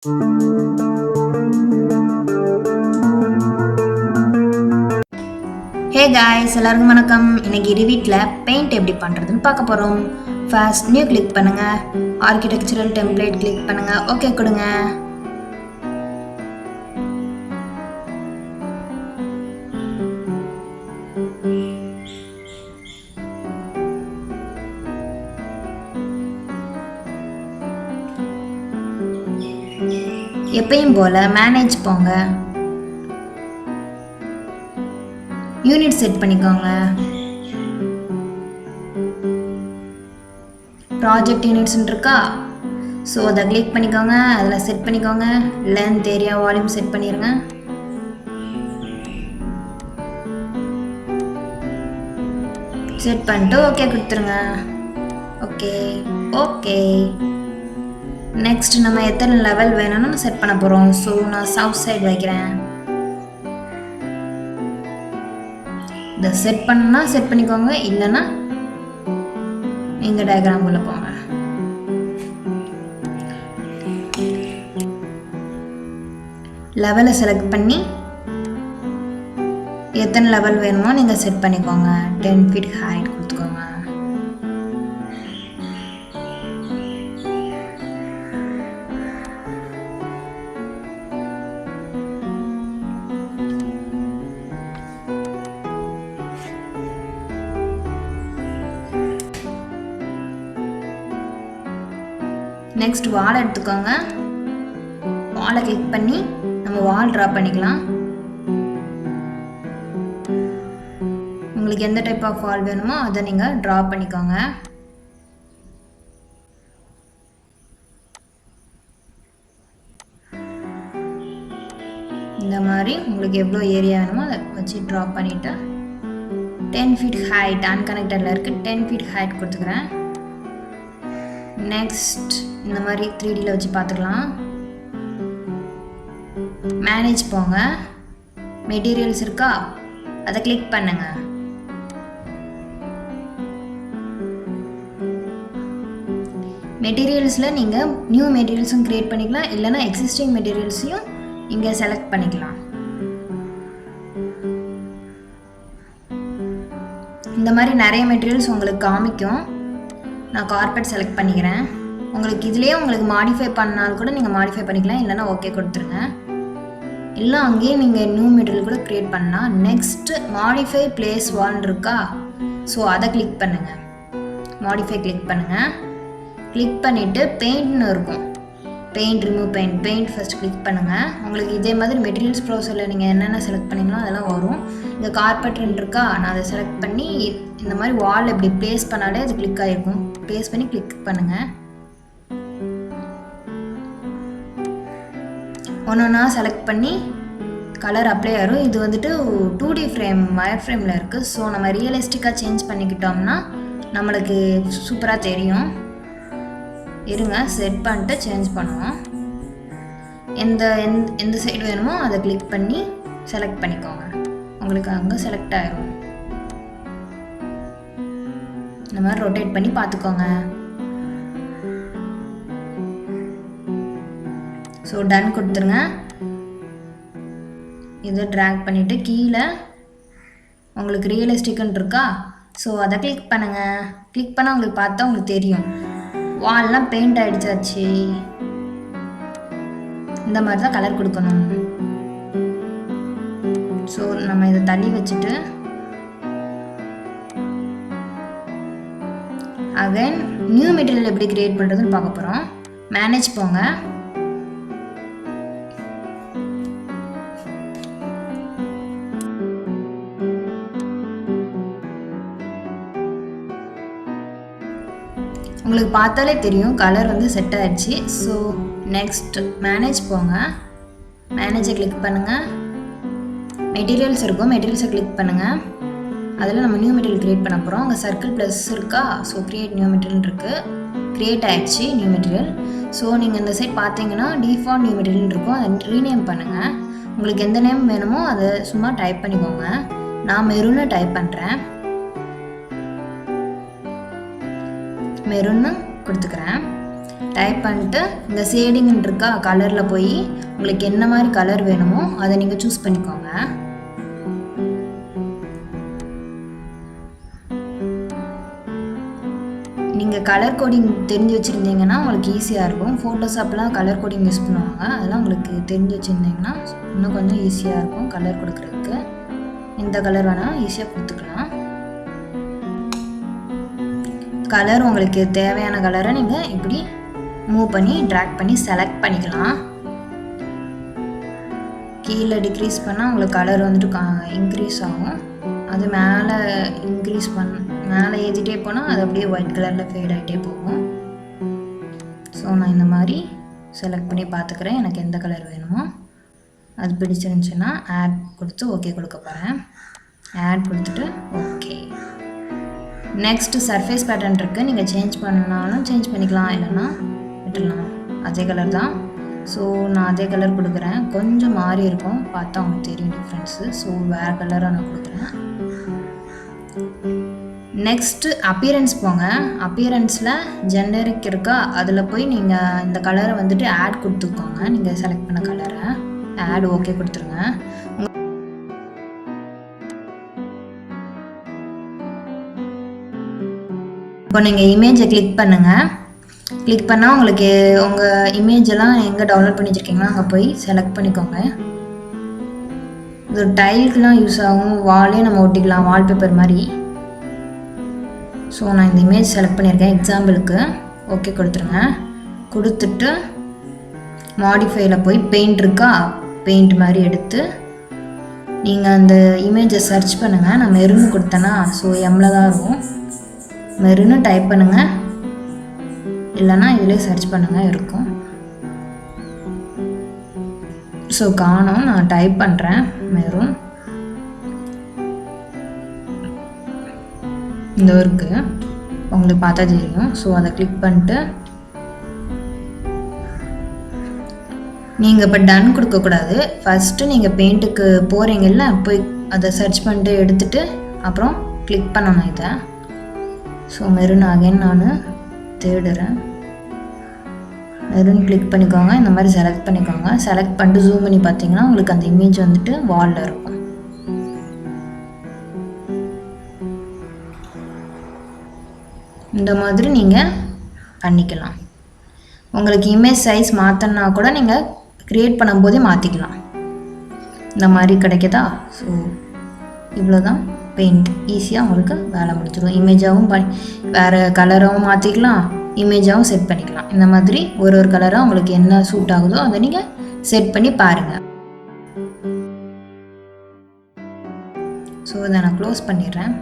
Hey guys, எல்லாருக்கும் வணக்கம். இன்னைக்கு ரிவிட்டில் பெயிண்ட் எப்படி பண்ணுறதுன்னு பார்க்க போகிறோம். ஃபர்ஸ்ட் நியூ கிளிக் பண்ணுங்கள், ஆர்கிடெக்சரல் டெம்ப்ளேட் கிளிக் பண்ணுங்கள், ஓகே கொடுங்க. எப்பயும் போல் மேனேஜ் போங்க, யூனிட் செட் பண்ணிக்கோங்க. ப்ராஜெக்ட் யூனிட்ஸ்ன்னு இருக்கா, ஸோ அதை கிளிக் பண்ணிக்கோங்க, அதில் செட் பண்ணிக்கோங்க. லென்த், ஏரியா, வால்யூம் செட் பண்ணிடுங்க. செட் பண்ணிட்டு ஓகே கொடுத்துருங்க. Okay okay. நெக்ஸ்ட் நம்ம எத்தனை லெவல் வேணும்னு செட் பண்ண போகிறோம். ஸோ நான் சவுத் சைடு வைக்கிறேன். இதை செட் பண்ணா செட் பண்ணிக்கோங்க, இல்லைன்னா நீங்கள் டயக்ராம்குள்ளே போங்க. லெவலை செலக்ட் பண்ணி எத்தனை லெவல் வேணுமோ நீங்கள் செட் பண்ணிக்கோங்க. 10 feet ஹைட் கொடுத்துக்கோங்க. நெக்ஸ்ட் வால் எடுத்துக்கோங்க. வாலை கிளிக் பண்ணி நம்ம வால் ட்ரா பண்ணிக்கலாம். உங்களுக்கு எந்த டைப் ஆஃப் வால் வேணுமோ அதை நீங்கள் ட்ரா பண்ணிக்கோங்க. இந்த மாதிரி உங்களுக்கு எவ்வளோ ஏரியா வேணுமோ அதை வச்சு ட்ரா பண்ணிவிட்டு 10 feet ஹைட் அன்கனெக்டடில் இருக்குது, 10 feet ஹைட் கொடுத்துக்கிறேன். நெக்ஸ்ட் இந்த மாதிரி 3Dயில் வச்சு பார்த்துக்கலாம். மேனேஜ் போங்க, மெட்டீரியல்ஸ் இருக்கா, அதை கிளிக் பண்ணுங்க. மெட்டீரியல்ஸில் நீங்கள் நியூ மெட்டீரியல்ஸும் க்ரியேட் பண்ணிக்கலாம், இல்லைனா எக்ஸிஸ்டிங் மெட்டீரியல்ஸையும் இங்கே செலக்ட் பண்ணிக்கலாம். இந்த மாதிரி நிறைய மெட்டீரியல்ஸ் உங்களுக்கு காமிக்கும். நான் கார்பெட் செலக்ட் பண்ணிக்கிறேன். உங்களுக்கு இதுலேயே உங்களுக்கு மாடிஃபை பண்ணால் கூட நீங்கள் மாடிஃபை பண்ணிக்கலாம், இல்லைனா ஓகே கொடுத்துருங்க. இல்லை அங்கேயே நீங்கள் நியூ மெட்டீரியல் கூட க்ரியேட் பண்ணால். நெக்ஸ்ட்டு மாடிஃபை பிளேஸ் வால் இருக்கா, ஸோ அதை கிளிக் பண்ணுங்கள். மாடிஃபை கிளிக் பண்ணுங்கள். கிளிக் பண்ணிவிட்டு பெயிண்ட்னு இருக்கும், paint remove paint first click பண்ணுங்கள். உங்களுக்கு இதே மாதிரி மெட்டீரியல்ஸ் ப்ரௌசரில் நீங்கள் என்னென்ன செலக்ட் பண்ணிங்களோ அதெல்லாம் வரும். இந்த கார்பெட்னு இருக்கா, நான் அதை செலக்ட் பண்ணி இந்த மாதிரி வால் எப்படி ப்ளேஸ் பண்ணாலே அது கிளிக் ஆகிருக்கும். ப்ளேஸ் பண்ணி கிளிக் பண்ணுங்கள். ஒன்றா செலக்ட் பண்ணி கலர் அப்ளை ஆகும். இது வந்துட்டு 2D ஃப்ரேம் வயர் ஃப்ரேமில் இருக்குது. ஸோ நம்ம ரியலிஸ்டிக்காக சேஞ்ச் பண்ணிக்கிட்டோம்னா நம்மளுக்கு சூப்பராக தெரியும். இருங்க, செட் பண்ணிட்டு சேஞ்ச் பண்ணுவோம். எந்த சைடு வேணுமோ அதை கிளிக் பண்ணி செலக்ட் பண்ணிக்கோங்க. உங்களுக்கு அங்கே செலக்ட் ஆகிடும். இந்த மாதிரி ரொட்டேட் பண்ணி பார்த்துக்கோங்க. ஸோ டன் கொடுத்துருங்க. இதை ட்ராக் பண்ணிவிட்டு கீழே உங்களுக்கு ரியலிஸ்டிக்குன்னு இருக்கா, ஸோ அதை கிளிக் பண்ணுங்கள். கிளிக் பண்ணால் உங்களுக்கு பார்த்தா உங்களுக்கு தெரியும் வால்லாம் பெயிண்ட் ஆகிடுச்சாச்சு. இந்த மாதிரி தான் கலர் கொடுக்கணும். ஸோ நம்ம இதை தள்ளி வச்சுட்டு அகைன் நியூ மெட்டீரியல் எப்படி கிரியேட் பண்ணுறதுன்னு பார்க்க போகிறோம். மேனேஜ் போங்க. உங்களுக்கு பார்த்தாலே தெரியும் கலர் வந்து செட் ஆகிடுச்சு. ஸோ நெக்ஸ்ட் மேனேஜ் போங்க. மேனேஜை கிளிக் பண்ணுங்கள். மெட்டீரியல்ஸ் இருக்கும், மெட்டீரியல்ஸை கிளிக் பண்ணுங்கள். அதில் நம்ம நியூ மெட்டீரியல் க்ரியேட் பண்ண போகிறோம். அங்கே சர்க்கிள் ப்ளஸ் இருக்கா, ஸோ க்ரியேட் நியூ மெட்டீரியல் இருக்குது. க்ரியேட் ஆகிடுச்சு நியூ மெட்டீரியல். ஸோ நீங்கள் இந்த சைட் பார்த்தீங்கன்னா டிஃபால்ட் நியூ மெட்டீரியல் இருக்கும், அதை ரீநேம் பண்ணுங்கள். உங்களுக்கு எந்த நேம் வேணுமோ அதை சும்மா டைப் பண்ணிக்கோங்க. நான் மெரூனை டைப் பண்ணுறேன். மெரூன்னு கொடுத்துக்கிறேன். டைப் பண்ணிட்டு இந்த ஷேடிங்னு இருக்கா, கலரில் போய் உங்களுக்கு என்ன மாதிரி கலர் வேணுமோ அதை நீங்கள் சூஸ் பண்ணிக்கோங்க. நீங்கள் கலர் கோடிங் தெரிஞ்சு வச்சுருந்தீங்கன்னா உங்களுக்கு ஈஸியாக இருக்கும். ஃபோட்டோஷாப்லாம் கலர் கோடிங் யூஸ் பண்ணுவாங்க, அதெல்லாம் உங்களுக்கு தெரிஞ்சு வச்சுருந்தீங்கன்னா இன்னும் கொஞ்சம் ஈஸியாக இருக்கும் கலர் கொடுக்குறதுக்கு. இந்த கலர் வேணால் ஈஸியாக கொடுத்துக்கலாம். கலர் உங்களுக்கு தேவையான கலரை நீங்கள் இப்படி மூவ் பண்ணி ட்ராக் பண்ணி செலக்ட் பண்ணிக்கலாம். கீழே டிக்ரீஸ் பண்ணால் உங்களுக்கு கலர் வந்துட்டு இன்க்ரீஸ் ஆகும். அது மேலே மேலே ஏற்றிட்டே போனால் அது அப்படியே ஒயிட் கலரில் ஃபேட் ஆகிட்டே போகும். ஸோ நான் இந்த மாதிரி செலக்ட் பண்ணி பார்த்துக்கிறேன் எனக்கு எந்த கலர் வேணுமோ. அது பிடிச்சிருந்துச்சுன்னா ஆட் கொடுத்து ஓகே கொடுக்க போகிறேன். ஆட் கொடுத்துட்டு ஓகே. நெக்ஸ்ட்டு சர்ஃபேஸ் பேட்டர்ன் இருக்குது, நீங்கள் சேஞ்ச் பண்ணனாலும் சேஞ்ச் பண்ணிக்கலாம், இல்லைன்னா விட்டுடலாம். அதே கலர் தான். ஸோ நான் அதே கலர் கொடுக்குறேன். கொஞ்சம் மாறி இருக்கும், பார்த்தா உங்களுக்கு தெரியும் டிஃப்ரென்ஸு. ஸோ வேறு கலராக நான் கொடுக்குறேன். நெக்ஸ்ட்டு அப்பியரன்ஸ் போங்க. அப்பியரன்ஸில் ஜெனரிக் இருக்கா, அதில் போய் நீங்கள் இந்த கலரை வந்துட்டு ஆட் கொடுத்துக்கோங்க. நீங்கள் செலக்ட் பண்ண கலரை ஆட் ஓகே கொடுத்துருங்க. இப்போ நீங்கள் இமேஜை கிளிக் பண்ணுங்கள். கிளிக் பண்ணால் உங்களுக்கு உங்கள் இமேஜெல்லாம் எங்கே டவுன்லோட் பண்ணி வச்சுருக்கீங்களோ அங்கே போய் செலக்ட் பண்ணிக்கோங்க. இது டைலுக்குலாம் யூஸ் ஆகும், வாலே நம்ம ஒட்டிக்கலாம், வால்பேப்பர் மாதிரி. ஸோ நான் இந்த இமேஜ் செலக்ட் பண்ணியிருக்கேன் எக்ஸாம்பிளுக்கு. ஓகே கொடுத்துருங்க. கொடுத்துட்டு மாடிஃபையில் போய் பெயிண்ட் இருக்கா, பெயிண்ட் மாதிரி எடுத்து நீங்கள் அந்த இமேஜை சர்ச் பண்ணுங்கள். நான் மெரூன் கொடுத்தேன்னா ஸோ எம்மில் தான் இருக்கும். மெரூன்னு டைப் பண்ணுங்கள், இல்லைன்னா இதிலே சர்ச் பண்ணுங்கள் இருக்கும். ஸோ காணோம், நான் டைப் பண்ணுறேன் மெரூன். இந்த இருக்குது, உங்களுக்கு பார்த்தா தெரியும். ஸோ அதை கிளிக் பண்ணிட்டு நீங்கள் இப்போ டன் கொடுக்கக்கூடாது. ஃபஸ்ட்டு நீங்கள் பெயிண்ட்டுக்கு போகிறீங்கல்ல, போய் அதை சர்ச் பண்ணிட்டு எடுத்துகிட்டு அப்புறம் கிளிக் பண்ணணும் இதை. ஸோ மெரூன் அகைன் நான் தேடுறேன். மெரூன் கிளிக் பண்ணிக்கோங்க. இந்த மாதிரி செலக்ட் பண்ணிக்கோங்க. செலக்ட் பண்ணிட்டு ஜூம் பண்ணி பார்த்தீங்கன்னா உங்களுக்கு அந்த இமேஜ் வந்துட்டு வாலில் இருக்கும். இந்த மாதிரி நீங்கள் பண்ணிக்கலாம். உங்களுக்கு இமேஜ் சைஸ் மாற்றினா கூட நீங்கள் க்ரியேட் பண்ணும்போதே மாற்றிக்கலாம். இந்த மாதிரி கிடைக்குதா? ஸோ இவ்வளோதான் பெயிண்ட். ஈஸியாக உங்களுக்கு வேலை முடிச்சிடும். இமேஜாகவும் வேறு கலராகவும் மாற்றிக்கலாம், இமேஜாகவும் செட் பண்ணிக்கலாம். இந்த மாதிரி ஒரு கலராக உங்களுக்கு என்ன சூட் ஆகுதோ அதை நீங்கள் செட் பண்ணி பாருங்கள். ஸோ இதை நான் க்ளோஸ் பண்ணிடுறேன்.